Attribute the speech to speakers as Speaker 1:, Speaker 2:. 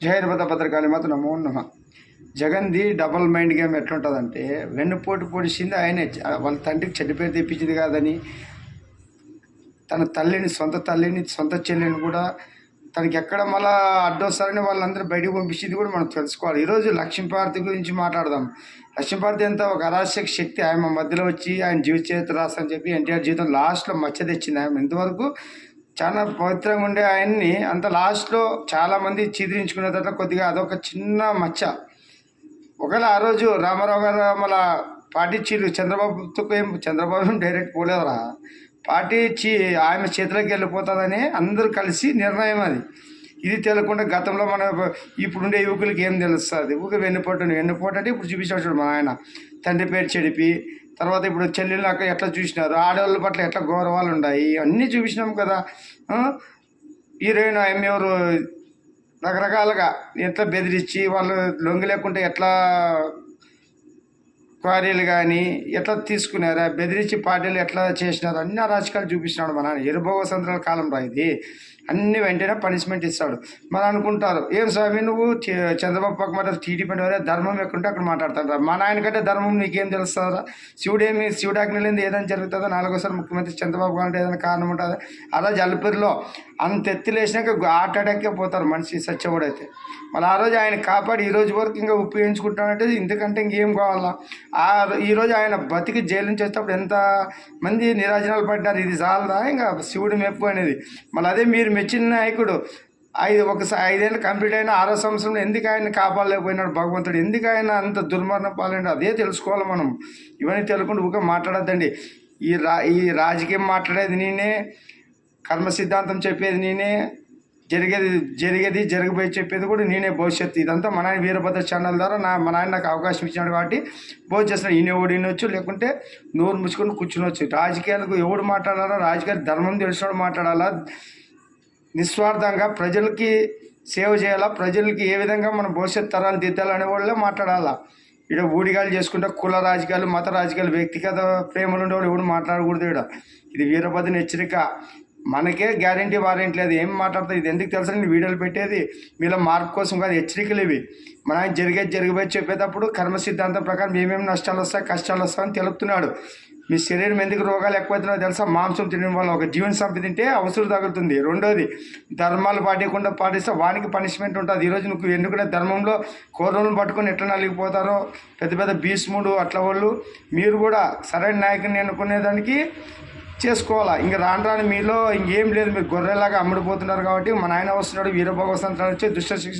Speaker 1: జయర్భత భద్రకాళి మాత నమో నమ. జగన్ది double mind game ఎట్లుంటుందంటే, వెన్నుపోటు పొడిచింది ఆయనే. వాళ్ళ తండ్రికి చెడ్డ పేరు తెప్పించింది కాదని, తన తల్లిని, సొంత చెల్లిని కూడా తనకి ఎక్కడ మళ్ళా అడ్డొస్తారని వాళ్ళందరూ బయటకు పంపించింది కూడా మనం తెలుసుకోవాలి. ఈరోజు లక్ష్మీపార్వతి గురించి మాట్లాడదాం. లక్ష్మీపార్వతి అంతా ఒక అరాచక శక్తి. ఆయన మధ్యలో వచ్చి ఆయన జీవిత చరిత్ర రాస్తని చెప్పి ఎన్టీఆర్ జీవితం లాస్ట్లో మచ్చ తెచ్చింది. ఆయన ఇంతవరకు చాలా పవిత్రంగా ఉండే ఆయన్ని అంత లాస్ట్లో చాలామంది చీదరించుకునే తర్వాత కొద్దిగా అదొక చిన్న మచ్చ. ఒకవేళ ఆ రోజు రామారావు గారు మళ్ళా పార్టీ చంద్రబాబు డైరెక్ట్ పోలేదురా, పార్టీ ఇచ్చి ఆయన చేతిలోకి వెళ్ళిపోతుందని అందరూ కలిసి నిర్ణయం అది. ఇది తెలియకుండా గతంలో మన ఇప్పుడుండే యువకులకి ఏం తెలుస్తుంది? వెన్నుపోటు అంటే ఇప్పుడు చూపించాడు మన ఆయన. తండ్రి పేరు చెడిపి తర్వాత ఇప్పుడు చెల్లెళ్ళు అక్కడ ఎట్లా చూసినారు, ఆడవాళ్ళ పట్ల ఎట్లా గౌరవాలు ఉన్నాయి, అన్నీ చూపించినాం కదా. హీరోయిన్ ఎవరు రకరకాలుగా ఎట్లా బెదిరించి వాళ్ళు లొంగి లేకుంటే ఎట్లా క్వారీలు కానీ ఎట్లా తీసుకున్నారా, బెదిరించి పార్టీలు ఎట్లా చేసినారు, అన్ని రాజకీయాలు చూపిస్తున్నాడు మన ఆయన. ఎరుభోగ సంవత్సరాల కాలం రా ఇది. అన్ని వెంటనే పనిష్మెంట్ ఇస్తాడు. మనం అనుకుంటారు, ఏం స్వామి నువ్వు చంద్రబాబు పక్క మాట టీడీపీ వారే ధర్మం ఎక్కడుంటే అక్కడ మాట్లాడతాడు. మా నాయన కంటే ధర్మం నీకేం తెలుస్తుందా? శివుడాజ్ఞలేంది ఏదైనా జరుగుతుందా? నాలుగోసారి ముఖ్యమంత్రి చంద్రబాబు అంటే ఏదైనా కారణం ఉంటుందా? అలా జలపూరిలో అంత ఎత్తులేసినాక హార్ట్ అటాక్కే పోతారు మనిషి సత్యవుడైతే. మళ్ళీ ఆ రోజు ఆయన కాపాడి ఈ రోజు వరకు ఇంకా ఉపయోగించుకుంటానంటే ఇంతకంటే ఇంకేం కావాలా? ఈరోజు ఆయన బతికి జైలు నుంచి వచ్చేటప్పుడు ఎంత మంది నిరాజనాలు పడ్డారు. ఇది చాలదా ఇంకా శివుడు మెప్పు అనేది? మళ్ళీ అదే మీరు మెచ్చిన నాయకుడు 5 ఏళ్ళు కంప్లీట్ అయిన 6వ సంవత్సరంలో ఎందుకు ఆయన కాపాడలేకపోయినాడు భగవంతుడు? ఎందుకు ఆయన అంత దుర్మరణం పాలండి? అదే తెలుసుకోవాలి మనం. ఇవన్నీ తెలుసుకుంటూ ఊరికే మాట్లాడద్దండి. ఈ రాజకీయం మాట్లాడేది నేనే, కర్మ సిద్ధాంతం చెప్పేది నేనే, జరగబోయే చెప్పేది కూడా నేనే. భవిష్యత్తు ఇదంతా మన ఆయన వీరభద్ర ఛానల్ ద్వారా మా నాయన నాకు అవకాశం ఇచ్చినాడు కాబట్టి భవిష్యత్తు ఈయన వినొచ్చు, లేకుంటే నోరు ముచ్చుకొని కూర్చునవచ్చు. రాజకీయాలకు ఎవడు మాట్లాడాలా? రాజకీయ ధర్మం తెలిసినోడు మాట్లాడాలా, నిస్వార్థంగా ప్రజలకి సేవ చేయాలా, ప్రజలకి ఏ విధంగా మన భవిష్యత్ తరాలు దిద్దాలనే వాళ్ళే మాట్లాడాలా. ఇక్కడ ఊడిగాలు చేసుకుంటే కుల రాజకీయాలు, మత రాజకీయాలు, వ్యక్తిగత ప్రేమలు ఉండేవాడు ఎవడు మాట్లాడకూడదు. ఇది వీరభద్రని హెచ్చరిక. మనకే గ్యారంటీ వారెంటీ లేదు. ఏం మాట్లాడుతుంది? ఇది ఎందుకు తెలుసా నేను వీడియోలు పెట్టేది? మీలో మార్పు కోసం కాదు, హెచ్చరికలు ఇవి. మన ఆయన జరగబోయి చెప్పేటప్పుడు కర్మ సిద్ధాంతం ప్రకారం ఏమేమి నష్టాలు వస్తాయి, కష్టాలు వస్తాయని తెలుపుతున్నాడు. మీ శరీరం ఎందుకు రోగాలు ఎక్కువవుతున్నాయో తెలుసా? మాంసం తినడం వల్ల. ఒక జీవన సంపద తింటే అవసరం తగులుతుంది. రెండోది, ధర్మాలు పాటించకుండా పాటిస్తే వానికి పనిష్మెంట్ ఉంటుంది. ఈరోజు నువ్వు ఎందుకంటే ధర్మంలో కోరలను పట్టుకొని ఎట్లా నలిగిపోతారో పెద్ద భీష్ముడు అట్లా వాళ్ళు, మీరు కూడా సరైన నాయకుని ఎన్నుకునేదానికి చేసుకోవాలా. ఇంకా రాను మీలో ఇంకేం లేదు, మీరు గొర్రెలాగా అమ్ముడిపోతున్నారు. కాబట్టి మన ఆయన వస్తున్నాడు, వీరభోగ సంతానం వచ్చి దుష్ట శిక్షణ